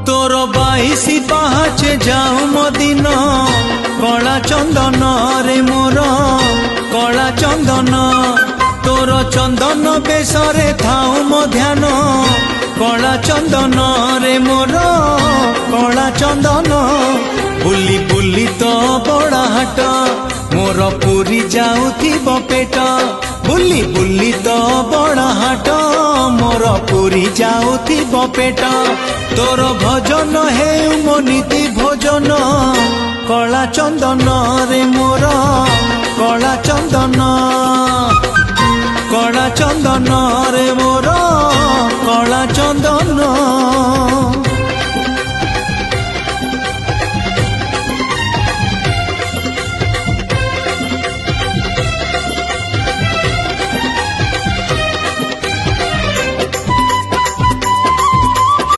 तोर 22 पाहाचे जाऊ मदिन कला चंदन रे मोर कला चंदन तोर चंदन बेसरे थाऊ मो ध्यान कला चंदन रे मोर कला चंदन बुली बुली तो बड़ा हाट मोर पूरी जाऊथिब पेट बुली बुली तो बड़ा हाट मोर पूरी जाऊथिब पेट तोर भजन हे मो नीति भोजन कला चंदन रे मोर कला चंदन कला चंदन रे मोर कला चंदन।